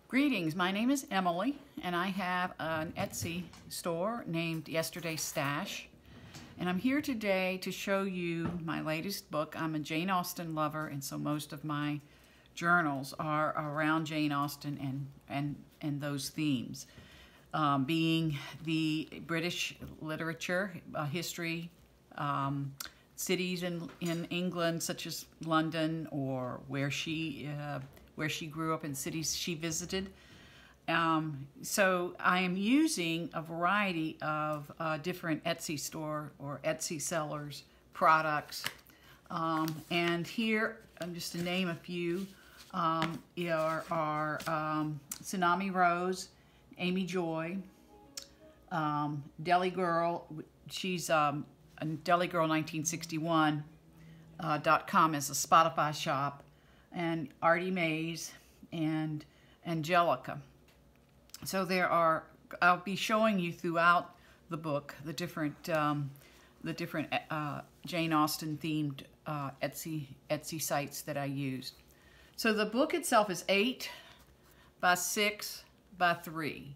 Greetings, my name is Emily and I have an Etsy store named Yesterday's Stash, and I'm here today to show you my latest book. I'm a Jane Austen lover, and so most of my journals are around Jane Austen and those themes, being the British literature, history, cities in England such as London, or where she grew up, and cities she visited. So I am using a variety of different Etsy store or Etsy sellers products, and here, just to name a few, are Tsunami Rose, Amy Joy, Deli Girl. She's Deli Girl 1961.com is a Spotify shop, and ARTYmaze and Angelica. So there are, I'll be showing you throughout the book the different Jane Austen themed Etsy sites that I used. So the book itself is 8 by 6 by 3,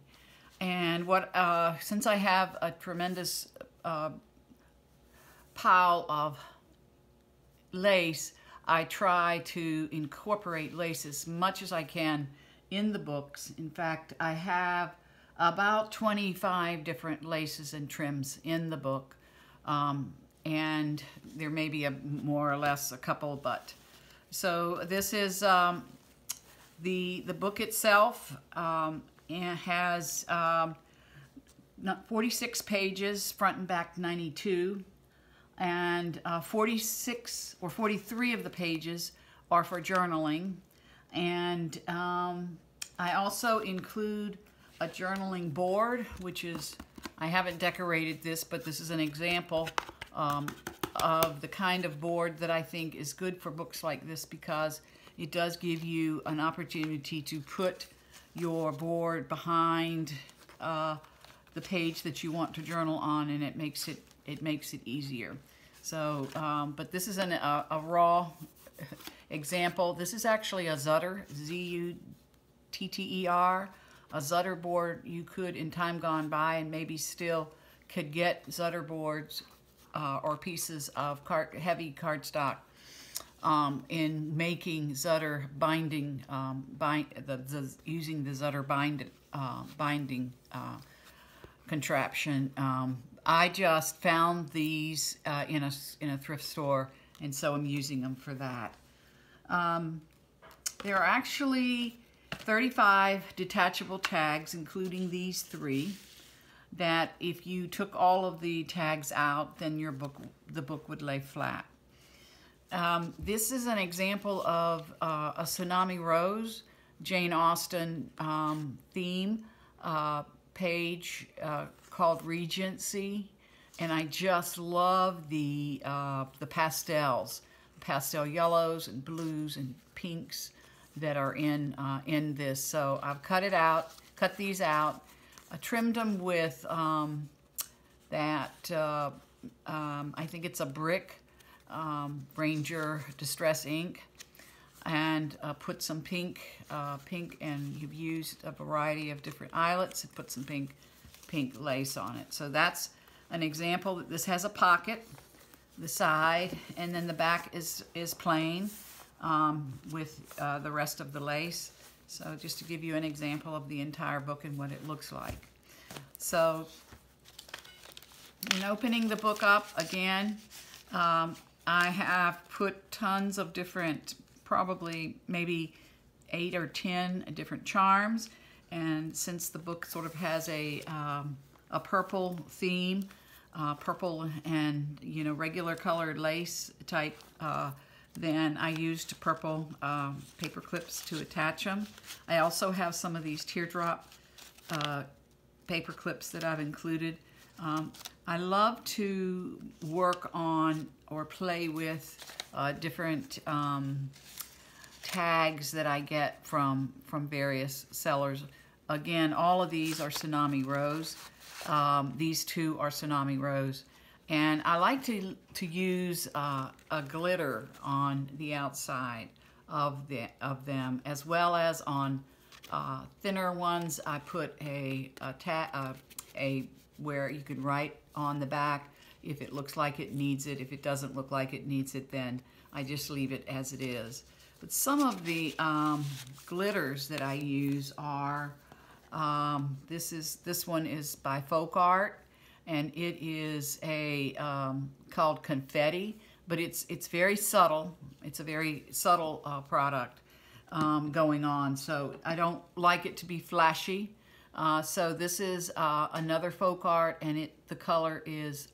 and since I have a tremendous pile of lace, I try to incorporate lace as much as I can in the books. In fact, I have about 25 different laces and trims in the book, and there may be more or less a couple, but so this is the book itself. It has 46 pages, front and back 92. And 46 or 43 of the pages are for journaling. And I also include a journaling board, which is, I haven't decorated this, but this is an example of the kind of board that I think is good for books like this, because it does give you an opportunity to put your board behind the page that you want to journal on, and it makes it easier. So, but this is a raw example. This is actually a Zutter, Z-U-T-T-E-R, a Zutter board. You could, in time gone by, and maybe still could get Zutter boards or pieces of heavy cardstock in making Zutter binding, using the Zutter binding contraption. I just found these in a thrift store, and so I'm using them for that. There are actually 35 detachable tags, including these 3, that if you took all of the tags out, then the book would lay flat. This is an example of a Tsunami Rose Jane Austen theme page called Regency, and I just love the pastel yellows and blues and pinks that are in this. So I've cut these out. I trimmed them with I think it's a brick Ranger Distress ink, and put some pink, and you've used a variety of different eyelets and put some pink lace on it. So that's an example. That this has a pocket, the side, and then the back is plain with the rest of the lace. So just to give you an example of the entire book and what it looks like. So in opening the book up again, I have put tons of different, probably maybe 8 or 10 different charms. And since the book sort of has a purple theme, purple and regular colored lace type, then I used purple paper clips to attach them. I also have some of these teardrop paper clips that I've included. I love to work on or play with different tags that I get from various sellers. Again, all of these are Tsunami Rose. These 2 are Tsunami Rose. And I like to use a glitter on the outside of them, as well as on thinner ones, I put a where you can write on the back if it looks like it needs it. If it doesn't look like it needs it, then I just leave it as it is. But some of the glitters that I use are, this one is by Folk Art, and it is a called Confetti, but it's very subtle. It's a very subtle product going on, so I don't like it to be flashy. So this is another Folk Art, and the color is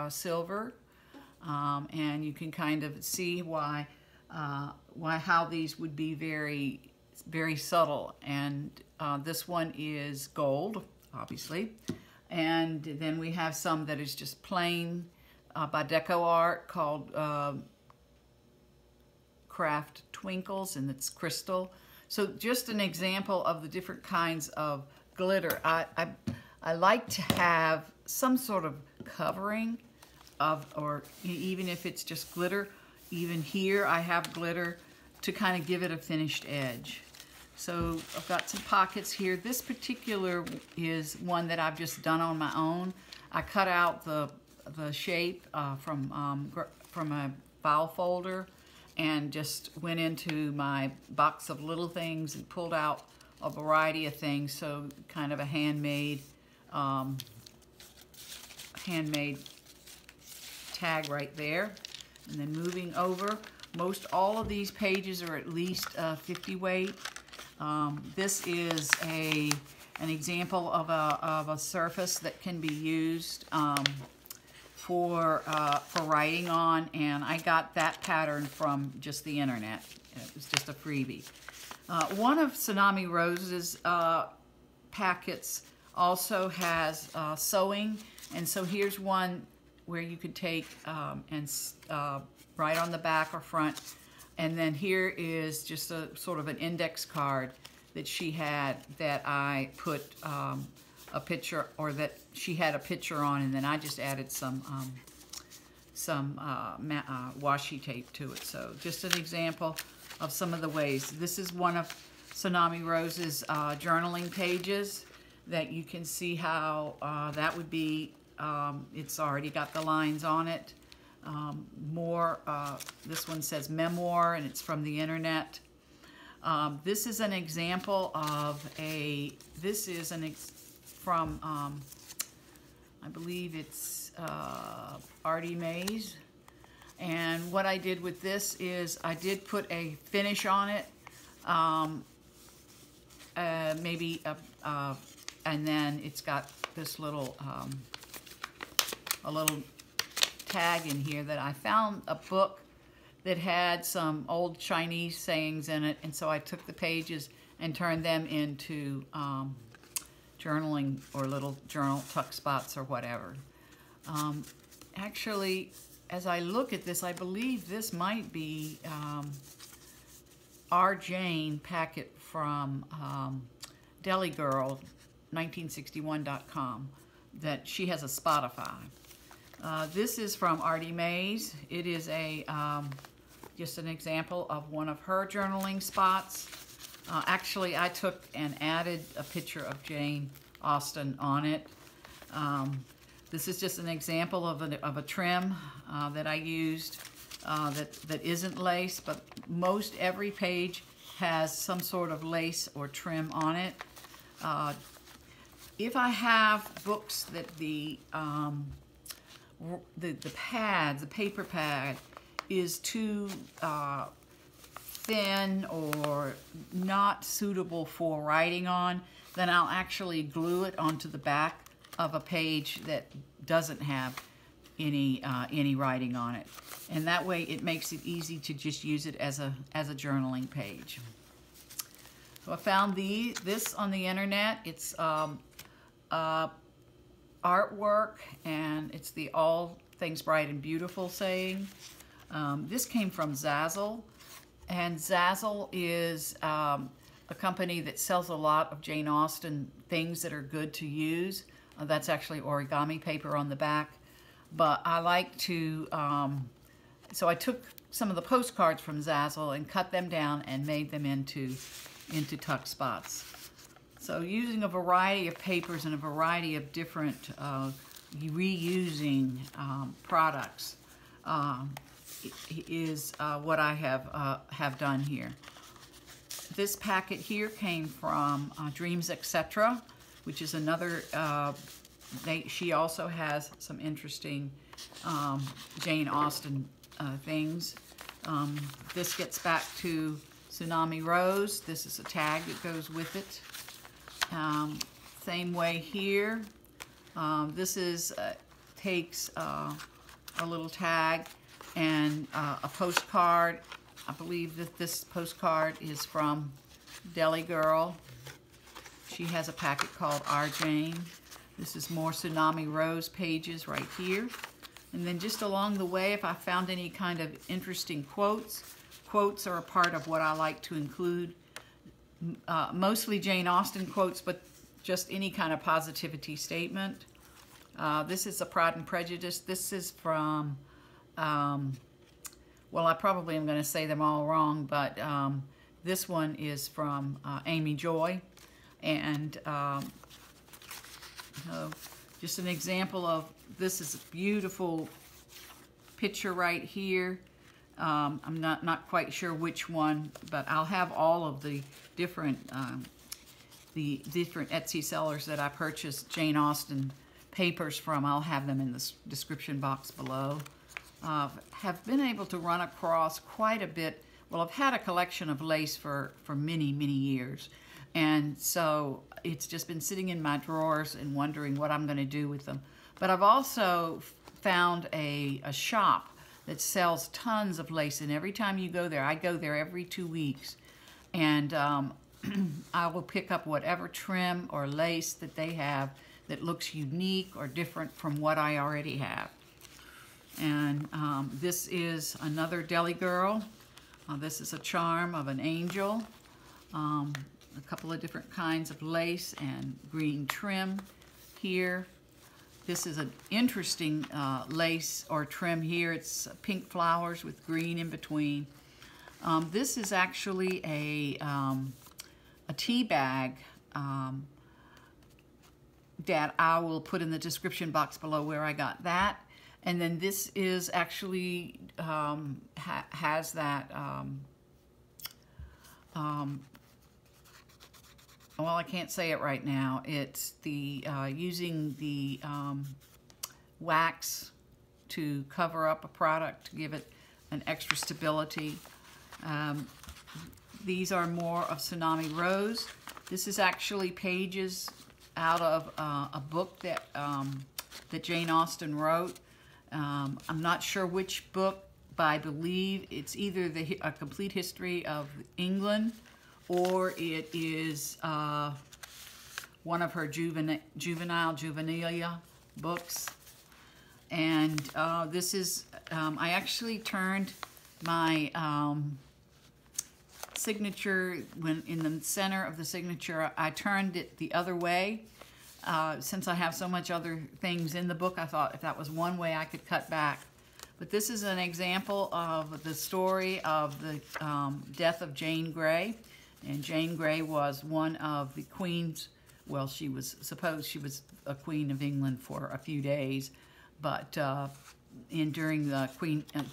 silver, and you can kind of see how these would be very, very subtle. And this one is gold, obviously, and then we have some that is just plain by Decor called Craft Twinkles, and it's crystal. So just an example of the different kinds of glitter. I like to have some sort of covering of, or even if it's just glitter, even here I have glitter to kind of give it a finished edge. So I've got some pockets here. This particular is one that I've just done on my own. I cut out the shape from a file folder and just went into my box of little things and pulled out a variety of things. So kind of a handmade tag right there. And then moving over, most all of these pages are at least 50 weight. This is an example of a surface that can be used for writing on, and I got that pattern from just the internet. It was just a freebie. One of Tsunami Rose's packets also has sewing, and so here's one where you could take and write on the back or front. And then here is just a sort of an index card that she had that I put a picture, or that she had a picture on, and then I just added some washi tape to it. So just an example of some of the ways. This is one of Tsunami Rose's journaling pages that you can see how that would be. It's already got the lines on it. This one says memoir, and it's from the internet. This is an example of from I believe it's ARTYmaze. And what I did with this is I did put a finish on it, and then it's got this little a little tag in here that I found a book that had some old Chinese sayings in it, and so I took the pages and turned them into journaling or little journal tuck spots or whatever. Actually, as I look at this, I believe this might be our Jane packet from Deli Girl 1961.com that she has a Spotify. This is from ARTYmaze. It is just an example of one of her journaling spots. Actually, I took and added a picture of Jane Austen on it. This is just an example of a trim that I used that isn't lace, but most every page has some sort of lace or trim on it. If I have books that the paper pad is too thin or not suitable for writing on, then I'll actually glue it onto the back of a page that doesn't have any writing on it, and that way it makes it easy to just use it as a journaling page. So I found this on the internet. It's artwork, and it's the All Things Bright and Beautiful saying. This came from Zazzle, and Zazzle is a company that sells a lot of Jane Austen things that are good to use. That's actually origami paper on the back, but I like to, so I took some of the postcards from Zazzle and cut them down and made them into tuck spots. So using a variety of papers and a variety of different reusing products is what I have done here. This packet here came from Dreamzetc, which is another, she also has some interesting Jane Austen things. This gets back to Tsunami Rose. This is a tag that goes with it. Same way here. This is takes a little tag and a postcard. I believe that this postcard is from Deli Girl. She has a packet called Our Jane. This is more Tsunami Rose pages right here. And then just along the way, if I found any kind of interesting quotes, quotes are a part of what I like to include. Mostly Jane Austen quotes, but just any kind of positivity statement. This is a Pride and Prejudice. This is from, well, I probably am going to say them all wrong, but this one is from AmyJoy. And just an example of, this is a beautiful picture right here. I'm not quite sure which one, but I'll have all of the different Etsy sellers that I purchased Jane Austen papers from. I'll have them in the description box below. Have been able to run across quite a bit. Well, I've had a collection of lace for many, many years. And so it's just been sitting in my drawers and wondering what I'm going to do with them. But I've also found a shop that sells tons of lace. And every time you go there, I go there every 2 weeks. And I will pick up whatever trim or lace that they have that looks unique or different from what I already have. And this is another Deli Girl. This is a charm of an angel. A couple of different kinds of lace and green trim here. This is an interesting lace or trim here. It's pink flowers with green in between. This is actually a tea bag that I will put in the description box below where I got that. And then this is actually has that well, I can't say it right now. It's the using the wax to cover up a product to give it an extra stability. These are more of Tsunami Rose. This is actually pages out of a book that that Jane Austen wrote. I'm not sure which book, but I believe it's either A Complete History of England, or it is one of her juvenilia books. And this is, I actually turned my signature, when in the center of the signature, I turned it the other way. Since I have so much other things in the book, I thought if that was one way I could cut back. But this is an example of the story of the death of Jane Grey. And Jane Grey was one of the queens. Well, she was a queen of England for a few days, but during the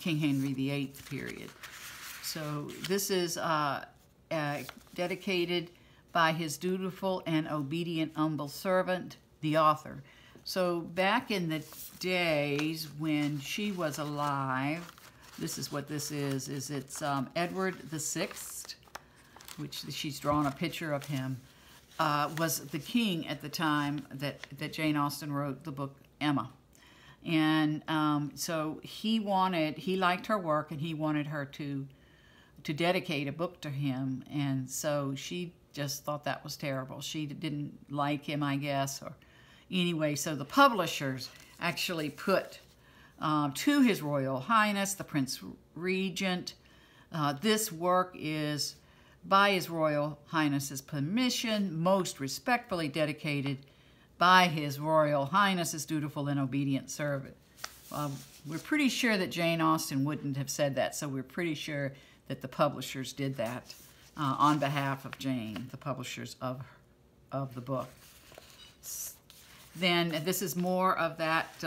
King Henry VIII period. So this is dedicated by his dutiful and obedient humble servant, the author. So back in the days when she was alive, this is what this is it's Edward VI, which she's drawn a picture of him, was the king at the time that Jane Austen wrote the book Emma. And so he liked her work, and he wanted her to dedicate a book to him. And so she just thought that was terrible. She didn't like him, I guess. Or anyway, so the publishers actually put to His Royal Highness, the Prince Regent, this work is by His Royal Highness's permission, most respectfully dedicated by His Royal Highness's dutiful and obedient servant. We're pretty sure that Jane Austen wouldn't have said that, so we're pretty sure that the publishers did that on behalf of Jane, the publishers of of the book. Then this is more of that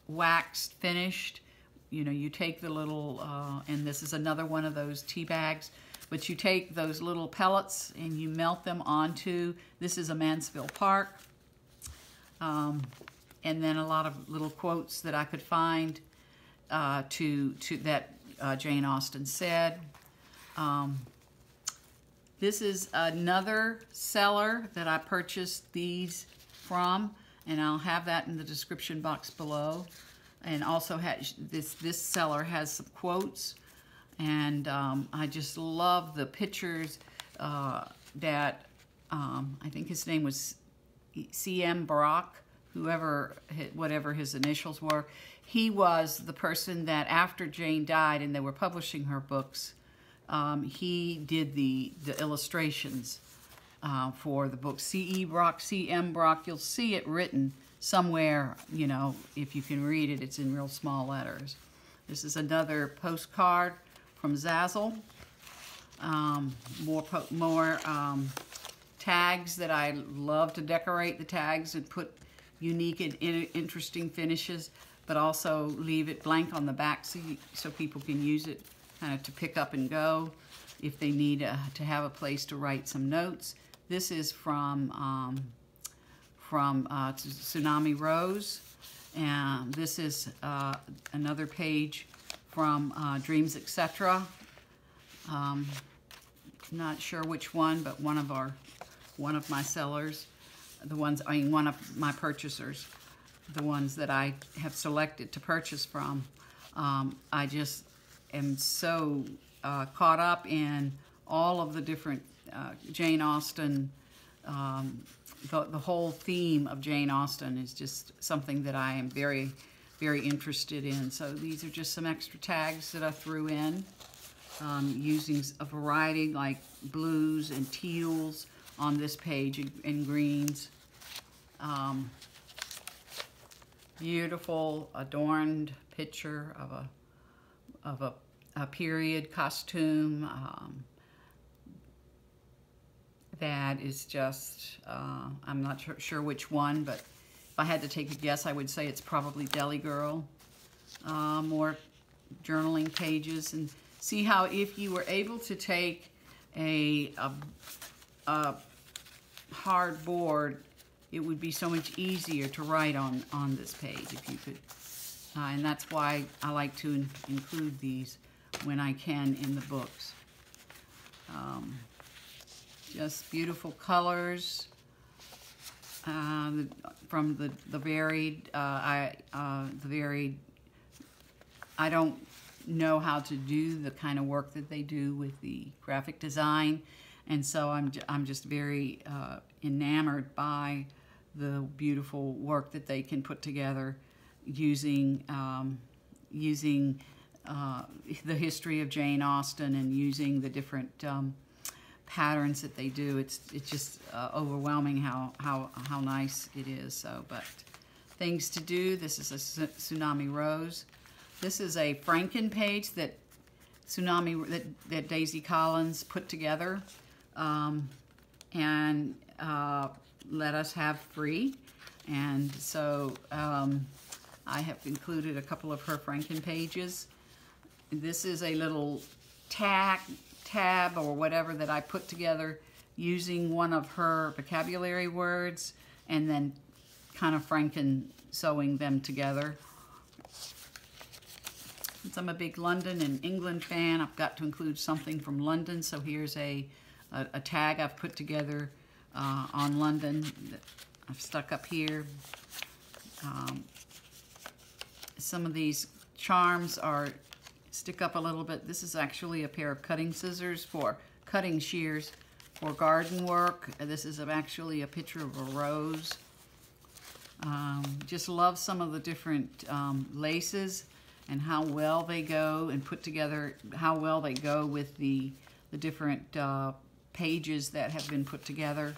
waxed finished. You know, you take the little, and this is another one of those tea bags, but you take those little pellets and you melt them onto, this is a Mansfield Park. And then a lot of little quotes that I could find that Jane Austen said. This is another seller that I purchased these from, and I'll have that in the description box below. And also this seller has some quotes, and I just love the pictures that I think his name was C.M. Brock, whatever his initials were. He was the person that after Jane died and they were publishing her books, he did the illustrations for the book. C.E. Brock, C.M. Brock, you'll see it written somewhere, you know, if you can read it, it's in real small letters. This is another postcard from Zazzle. More tags that I love to decorate the tags and put unique and interesting finishes, but also leave it blank on the back so people can use it kind of to pick up and go if they need to have a place to write some notes. This is from Tsunami Rose, and this is another page from Dreamzetc. Not sure which one, but one of my sellers, one of my purchasers, the ones that I have selected to purchase from. I just am so caught up in all of the different Jane Austen. The whole theme of Jane Austen is just something that I am very, very interested in. So these are just some extra tags that I threw in, using a variety like blues and teals on this page and greens. Beautiful adorned picture of a period costume. That is just, I'm not sure which one, but if I had to take a guess, I would say it's probably Deli Girl. More journaling pages, and see how if you were able to take a hard board, it would be so much easier to write on this page if you could. And that's why I like to include these when I can in the books. Just beautiful colors from the varied. I don't know how to do the kind of work that they do with the graphic design, and so I'm just very enamored by the beautiful work that they can put together using the history of Jane Austen and using the different patterns that they do. It's just overwhelming how nice it is. So, but things to do. This is a Tsunami Rose. This is a Franken page that Daisy Collins put together and let us have free. And so I have included a couple of her Franken pages. This is a little tab or whatever that I put together using one of her vocabulary words and then kind of Franken sewing them together. Since I'm a big London and England fan, I've got to include something from London. So here's a tag I've put together on London that I've stuck up here. Some of these charms stick up a little bit. This is actually a pair of cutting scissors for cutting shears for garden work. This is actually a picture of a rose. Just love some of the different laces and how well they go and put together, how well they go with the different pages that have been put together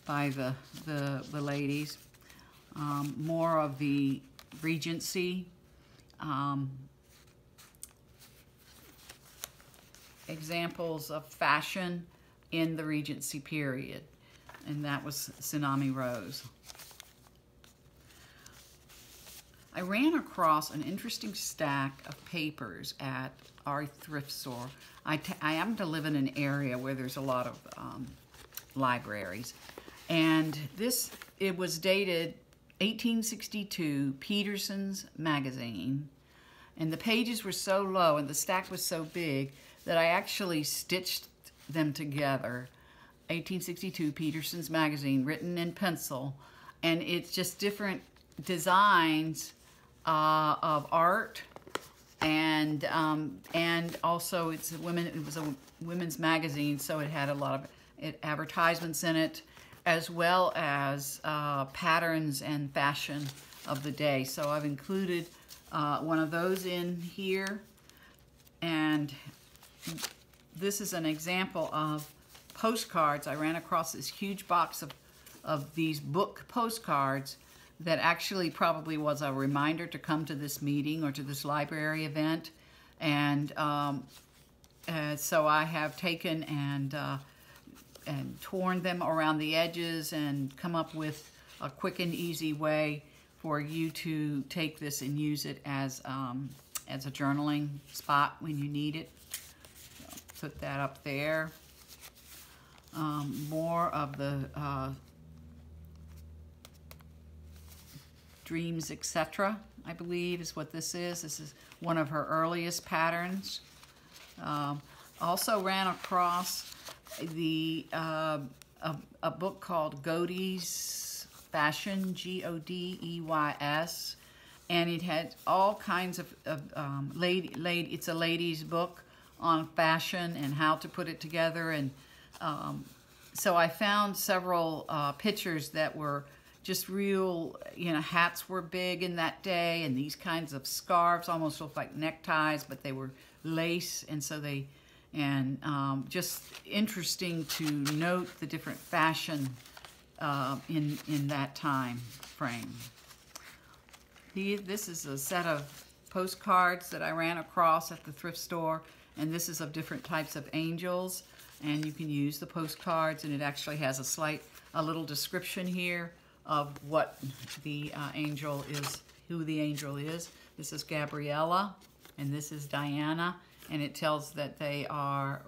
by the ladies. More of the Regency examples of fashion in the Regency period. and that was Tsunami Rose. I ran across an interesting stack of papers at our thrift store. I happen to live in an area where there's a lot of libraries, and it was dated 1862, Peterson's magazine, and the pages were so low and the stack was so big that I actually stitched them together. 1862, Peterson's magazine, written in pencil, and it's just different designs of art, and also it was a women's magazine, so it had a lot of advertisements in it, as well as patterns and fashion of the day. So I've included one of those in here, and this is an example of postcards. I ran across this huge box of these book postcards that actually probably was a reminder to come to this meeting or to this library event. And so I have taken and torn them around the edges and come up with a quick and easy way for you to take this and use it as a journaling spot when you need it. So put that up there. More of the Dreams, etc., I believe is what this is. This is one of her earliest patterns. Also ran across a book called Godey's Fashion, Godeys, and it had all kinds of it's a ladies' book on fashion and how to put it together, and so I found several pictures that were just real, hats were big in that day, and these kinds of scarves almost looked like neckties, but they were lace, and so just interesting to note the different fashion in that time frame. This is a set of postcards that I ran across at the thrift store, and this is of different types of angels, and you can use the postcards, and it actually has a little description here of what the angel is, who the angel is. This is Gabriella, and this is Diana, and it tells that they are,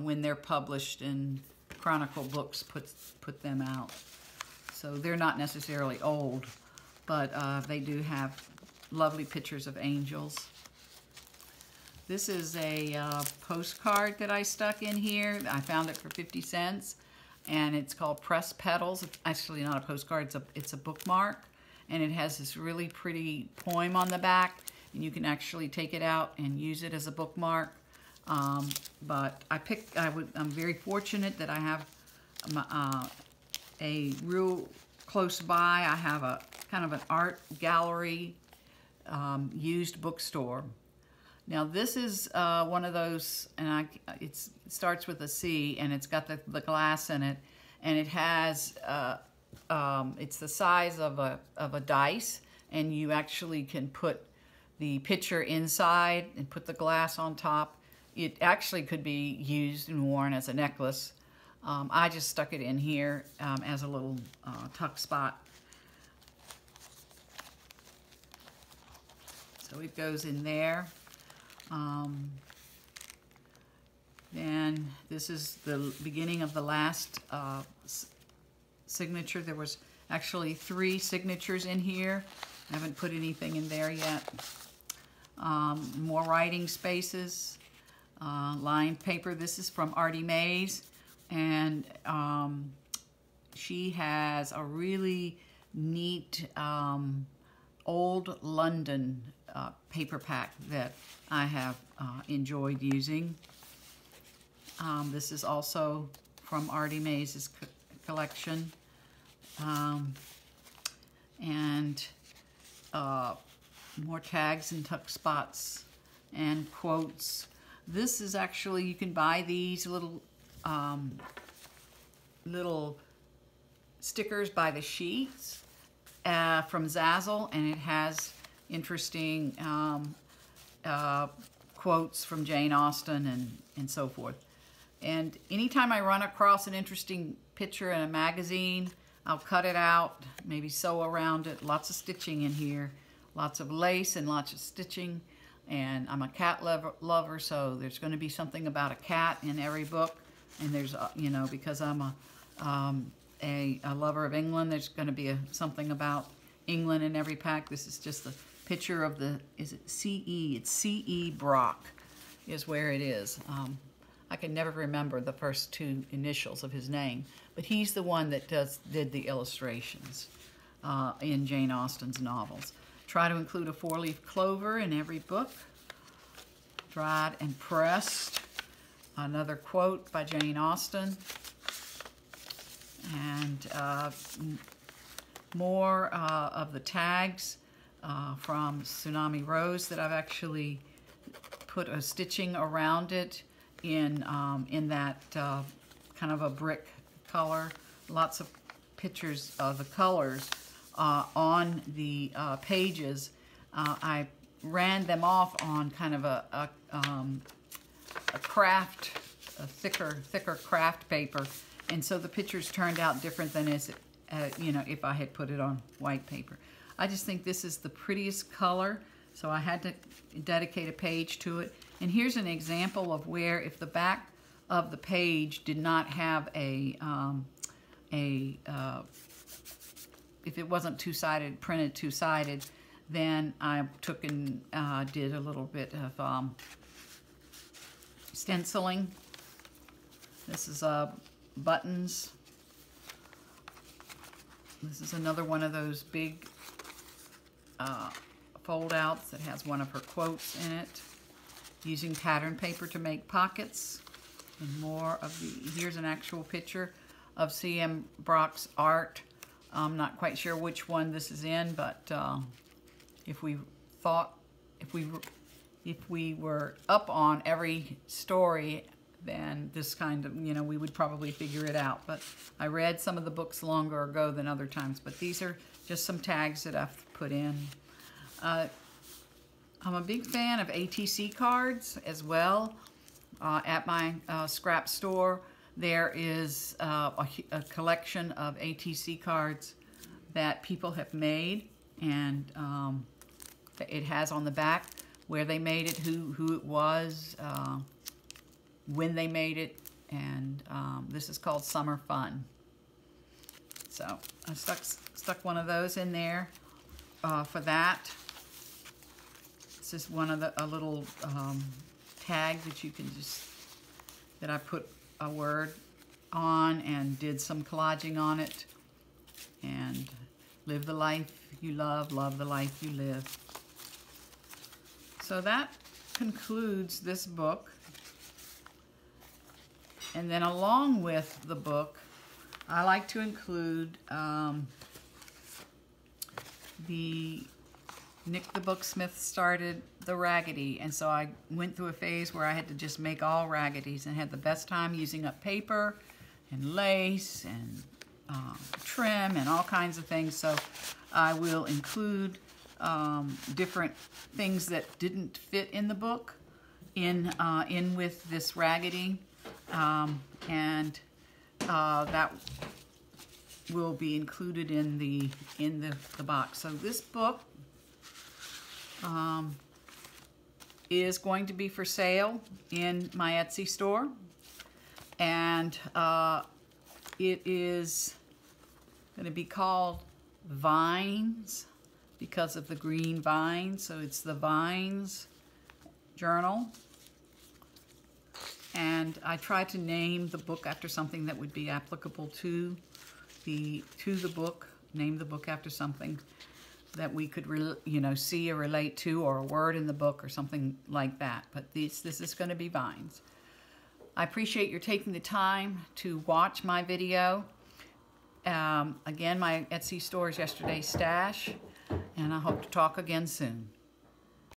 when they're published, and Chronicle Books put them out. So they're not necessarily old, but they do have lovely pictures of angels. This is a postcard that I stuck in here. I found it for 50 cents. And it's called Press Petals. It's actually not a postcard, it's a bookmark, and it has this really pretty poem on the back, and you can actually take it out and use it as a bookmark. But I'm very fortunate that I have a real close by. I have a kind of an art gallery used bookstore. Now this is one of those, and it starts with a C, and it's got the glass in it, and it has it's the size of a dice, and you actually can put the picture inside and put the glass on top. It actually could be used and worn as a necklace. I just stuck it in here as a little tuck spot. So it goes in there. And this is the beginning of the last signature. There was actually 3 signatures in here. I haven't put anything in there yet. More writing spaces, lined paper. This is from ARTYmaze, and she has a really neat old London paper pack that I have enjoyed using. This is also from ARTYmaze's collection. And more tags and tuck spots and quotes. This is actually, you can buy these little stickers by the sheets from Zazzle, and it has interesting quotes from Jane Austen and so forth. And anytime I run across an interesting picture in a magazine, I'll cut it out, maybe sew around it. Lots of stitching in here, lots of lace and lots of stitching. And I'm a cat lover, so there's going to be something about a cat in every book. And there's, you know, because I'm a lover of England, there's going to be something about England in every pack. This is just a picture of the, is it C.E.? It's C.E. Brock is where it is. I can never remember the first two initials of his name, but he's the one that did the illustrations in Jane Austen's novels. Try to include a 4-leaf clover in every book. Dried and pressed. Another quote by Jane Austen. And more of the tags from Tsunami Rose that I've actually put a stitching around it in that kind of a brick color. Lots of pictures of the colors on the pages. I ran them off on kind of a craft, a thicker craft paper, and so the pictures turned out different than you know, if I had put it on white paper. I just think this is the prettiest color, so I had to dedicate a page to it. And here's an example of where if the back of the page did not have if it wasn't two-sided, printed two-sided, then I took and did a little bit of stenciling. This is buttons. This is another one of those big fold-outs that has one of her quotes in it. Using pattern paper to make pockets. And more of the, here's an actual picture of C.M. Brock's art. I'm not quite sure which one this is in, but if we were up on every story, then this kind of, you know, we would probably figure it out. But I read some of the books longer ago than other times, but these are just some tags that I've put in. I'm a big fan of ATC cards as well. At my scrap store, there is a collection of ATC cards that people have made, and it has on the back where they made it, who it was, when they made it, and this is called Summer Fun. So I stuck one of those in there for that. This is one of a little tag that you can that I put a word on and did some collaging on it. And live the life you love the life you live. So that concludes this book. And then along with the book, I like to include Nick the Booksmith started the Raggedy, and so I went through a phase where I had to just make all Raggedy's and had the best time using up paper and lace and trim and all kinds of things. So I will include different things that didn't fit in the book in with this Raggedy, and that will be included in the box. So this book is going to be for sale in my Etsy store, and it is going to be called Vines because of the green vines. So it's the Vines Journal, and I try to name the book after something that would be applicable to the book. Name the book after something that we could, see or relate to, or a word in the book or something like that. But this is going to be Vines. I appreciate your taking the time to watch my video. Again, my Etsy store is Yesterday's Stash, and I hope to talk again soon.